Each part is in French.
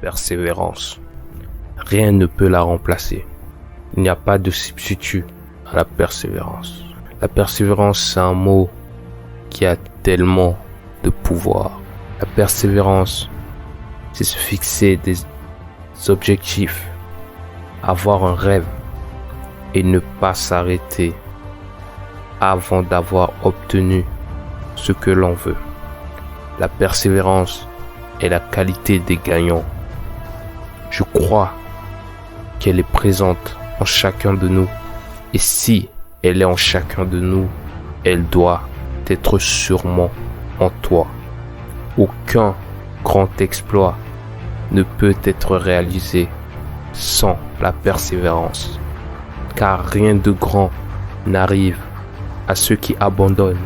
persévérance. Rien ne peut la remplacer. Il n'y a pas de substitut à la persévérance. La persévérance, c'est un mot qui a tellement de pouvoir. La persévérance, c'est se fixer des objectifs, avoir un rêve et ne pas s'arrêter avant d'avoir obtenu ce que l'on veut. La persévérance est la qualité des gagnants. Je crois qu'elle est présente en chacun de nous. Et si elle est en chacun de nous, elle doit être sûrement en toi. Aucun grand exploit ne peut être réalisé sans la persévérance. Car rien de grand n'arrive à ceux qui abandonnent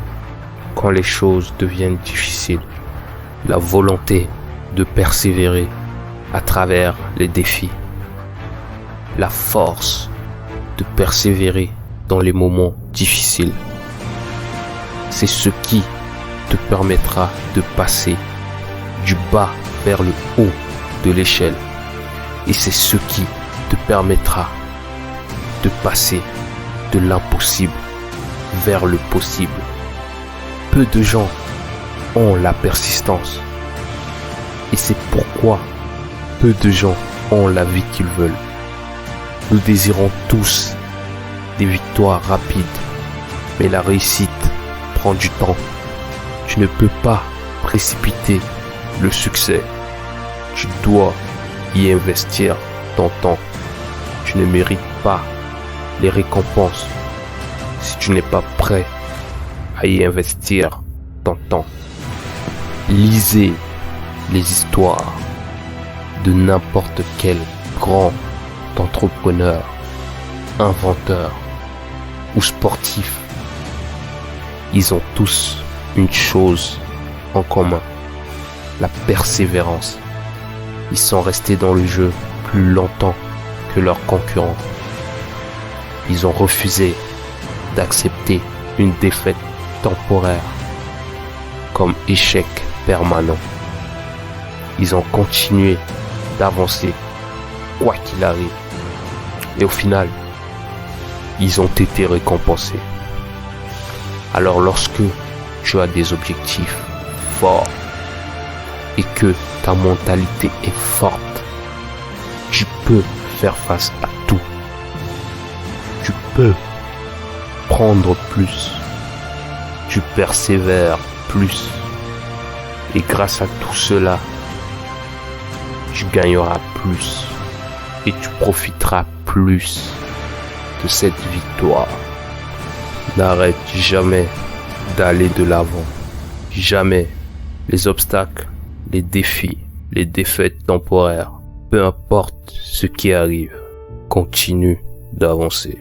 quand les choses deviennent difficiles. La volonté de persévérer à travers les défis. La force de persévérer dans les moments difficiles. C'est ce qui te permettra de passer du bas vers le haut de l'échelle. Et c'est ce qui te permettra de passer de l'impossible vers le possible. Peu de gens ont la persistance. Et c'est pourquoi peu de gens ont la vie qu'ils veulent. Nous désirons tous des victoires rapides, mais la réussite prend du temps. Tu ne peux pas précipiter le succès. Tu dois y investir ton temps. Tu ne mérites pas les récompenses si tu n'es pas prêt à y investir ton temps. Lisez les histoires de n'importe quel grand entrepreneur, inventeur ou sportif. Ils ont tous une chose en commun, la persévérance. Ils sont restés dans le jeu plus longtemps que leurs concurrents. Ils ont refusé d'accepter une défaite temporaire comme échec permanent. Ils ont continué d'avancer quoi qu'il arrive. Et au final, ils ont été récompensés. Alors lorsque tu as des objectifs forts et que ta mentalité est forte, tu peux faire face à tout. Tu peux prendre plus. Tu persévères plus. Et grâce à tout cela, tu gagneras plus. Et tu profiteras plus de cette victoire. N'arrête jamais d'aller de l'avant. Jamais les obstacles, les défis, les défaites temporaires, peu importe ce qui arrive, continue d'avancer.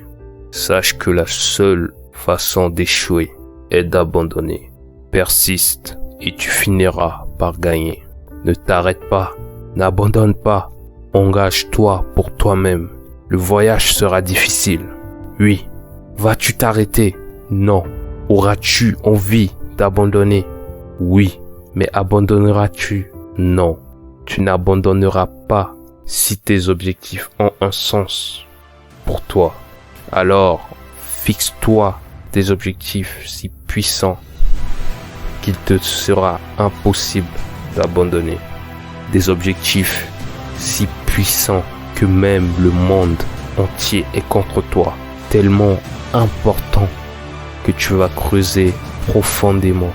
Sache que la seule façon d'échouer est d'abandonner. Persiste et tu finiras par gagner. Ne t'arrête pas, n'abandonne pas. Engage-toi pour toi-même. Le voyage sera difficile. Oui. Vas-tu t'arrêter? Non. Auras-tu envie d'abandonner? Oui. Mais abandonneras-tu? Non. Tu n'abandonneras pas si tes objectifs ont un sens pour toi. Alors, fixe-toi des objectifs si puissants qu'il te sera impossible d'abandonner. Des objectifs si puissant que même le monde entier est contre toi, tellement important que tu vas creuser profondément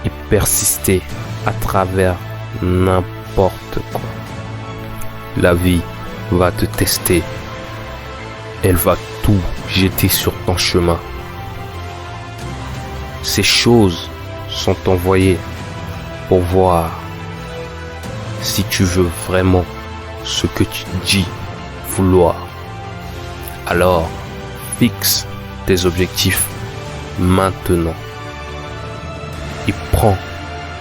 et persister à travers n'importe quoi. La vie va te tester. Elle va tout jeter sur ton chemin. Ces choses sont envoyées pour voir si tu veux vraiment ce que tu dis vouloir. Alors, fixe tes objectifs maintenant et prends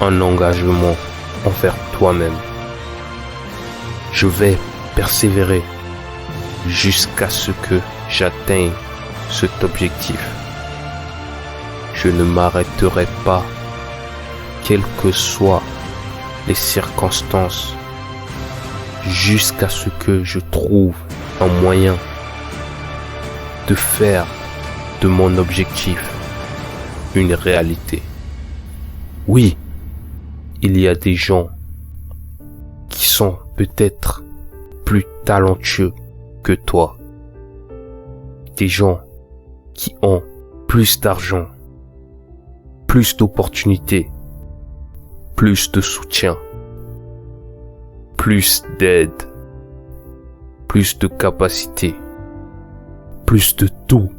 un engagement envers toi-même. Je vais persévérer jusqu'à ce que j'atteigne cet objectif. Je ne m'arrêterai pas, quelles que soient les circonstances. jusqu'à ce que je trouve un moyen de faire de mon objectif une réalité. Oui, il y a des gens qui sont peut-être plus talentueux que toi. Des gens qui ont plus d'argent, plus d'opportunités, plus de soutien, plus d'aide, plus de capacité, plus de tout.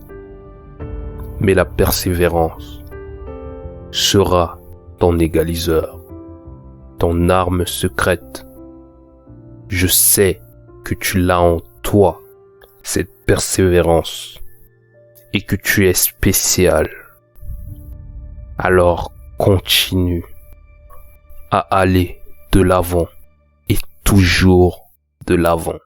Mais la persévérance sera ton égaliseur, ton arme secrète. Je sais que tu l'as en toi, cette persévérance, et que tu es spécial. Alors continue à aller de l'avant et toujours de l'avant.